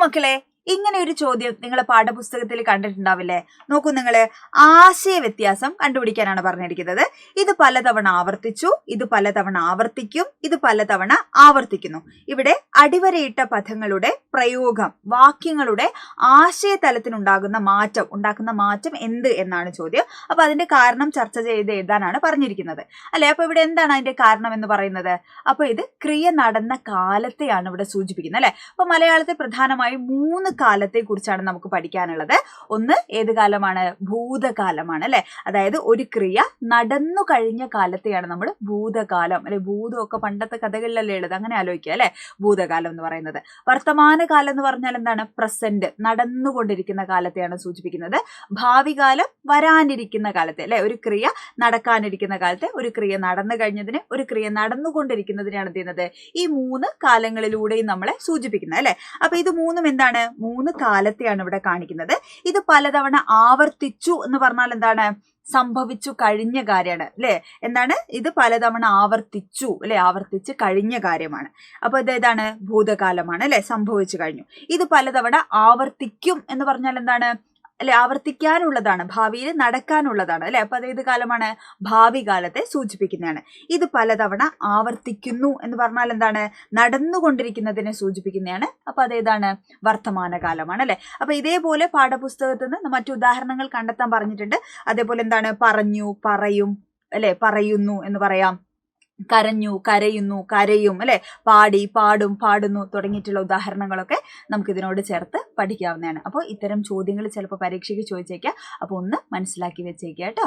മക്കളെ, ഇങ്ങനെ ഒരു ചോദ്യം നിങ്ങൾ പാഠപുസ്തകത്തിൽ കണ്ടിട്ടുണ്ടാവില്ലേ? നോക്കൂ, നിങ്ങള് ആശയ വ്യത്യാസം കണ്ടുപിടിക്കാനാണ് പറഞ്ഞിരിക്കുന്നത്. ഇത് പലതവണ ആവർത്തിച്ചു, ഇത് പലതവണ ആവർത്തിക്കും, ഇത് പലതവണ ആവർത്തിക്കുന്നു. ഇവിടെ അടിവരയിട്ട പദങ്ങളുടെ പ്രയോഗം, വാക്യങ്ങളുടെ ആശയതലത്തിനുണ്ടാകുന്ന മാറ്റം എന്ത് എന്നാണ് ചോദ്യം. അപ്പൊ അതിന്റെ കാരണം ചർച്ച ചെയ്ത് എഴുതാനാണ് പറഞ്ഞിരിക്കുന്നത് അല്ലെ? അപ്പൊ ഇവിടെ എന്താണ് അതിന്റെ കാരണം എന്ന് പറയുന്നത്? അപ്പൊ ഇത് ക്രിയ നടന്ന കാലത്തെയാണ് ഇവിടെ സൂചിപ്പിക്കുന്നത് അല്ലെ? അപ്പൊ മലയാളത്തിൽ പ്രധാനമായും 3 കാലത്തെ കുറിച്ചാണ് നമുക്ക് പഠിക്കാനുള്ളത്. ഒന്ന് ഏത് കാലമാണ്? ഭൂതകാലമാണ് അല്ലെ? അതായത് ഒരു ക്രിയ നടന്നു കഴിഞ്ഞ കാലത്തെയാണ് നമ്മൾ ഭൂതകാലം അല്ലെ. ഭൂതമൊക്കെ പണ്ടത്തെ കഥകളിലല്ലേ ഉള്ളത്, അങ്ങനെ ആലോചിക്കുക അല്ലെ, ഭൂതകാലം എന്ന് പറയുന്നത്. വർത്തമാനകാലം എന്ന് പറഞ്ഞാൽ എന്താണ്? പ്രസന്റ്, നടന്നുകൊണ്ടിരിക്കുന്ന കാലത്തെയാണ് സൂചിപ്പിക്കുന്നത്. ഭാവി കാലം വരാനിരിക്കുന്ന കാലത്തെ അല്ലെ. ഒരു ക്രിയ നടക്കാനിരിക്കുന്ന കാലത്തെ, ഒരു ക്രിയ നടന്നു കഴിഞ്ഞതിന്, ഒരു ക്രിയ നടന്നുകൊണ്ടിരിക്കുന്നതിനാണ് എന്ത് ചെയ്യുന്നത്? ഈ 3 കാലങ്ങളിലൂടെയും നമ്മളെ സൂചിപ്പിക്കുന്നത് അല്ലെ. അപ്പൊ ഇത് 3 എന്താണ്? 3 കാലത്തെയാണ് ഇവിടെ കാണിക്കുന്നത്. ഇത് പലതവണ ആവർത്തിച്ചു എന്ന് പറഞ്ഞാൽ എന്താണ്? സംഭവിച്ചു കഴിഞ്ഞ കാര്യമാണ് അല്ലെ. എന്താണ്? ഇത് പലതവണ ആവർത്തിച്ചു അല്ലെ, ആവർത്തിച്ച് കഴിഞ്ഞ കാര്യമാണ്. അപ്പൊ ഇതേതാണ്? ഭൂതകാലമാണ് അല്ലെ, സംഭവിച്ചു കഴിഞ്ഞു. ഇത് പലതവണ ആവർത്തിക്കും എന്ന് പറഞ്ഞാൽ എന്താണ്? അല്ലെ, ആവർത്തിക്കാനുള്ളതാണ്, ഭാവിയിൽ നടക്കാനുള്ളതാണ് അല്ലെ. അപ്പൊ അതേത് കാലമാണ്? ഭാവി കാലത്തെ സൂചിപ്പിക്കുന്നതാണ്. ഇത് പലതവണ ആവർത്തിക്കുന്നു എന്ന് പറഞ്ഞാൽ എന്താണ്? നടന്നുകൊണ്ടിരിക്കുന്നതിനെ സൂചിപ്പിക്കുന്നതാണ്. അപ്പൊ അതേതാണ്? വർത്തമാനകാലമാണ് അല്ലെ. അപ്പൊ ഇതേപോലെ പാഠപുസ്തകത്തിൽ നിന്ന് മറ്റു ഉദാഹരണങ്ങൾ കണ്ടെത്താൻ പറഞ്ഞിട്ടുണ്ട്. അതേപോലെ എന്താണ്? പറഞ്ഞു, പറയും അല്ലെ, പറയുന്നു എന്ന് പറയാം. കരഞ്ഞു, കരയുന്നു, കരയും അല്ലെ. പാടി, പാടും, പാടുന്നു തുടങ്ങിയിട്ടുള്ള ഉദാഹരണങ്ങളൊക്കെ നമുക്ക് ഇതിനോട് ചേർത്ത് പഠിക്കാവുന്നതാണ്. അപ്പോൾ ഇത്തരം ചോദ്യങ്ങൾ ചിലപ്പോൾ പരീക്ഷയ്ക്ക് ചോദിച്ചേക്കാം. അപ്പോൾ ഒന്ന് മനസ്സിലാക്കി വെച്ചേക്കാം കേട്ടോ.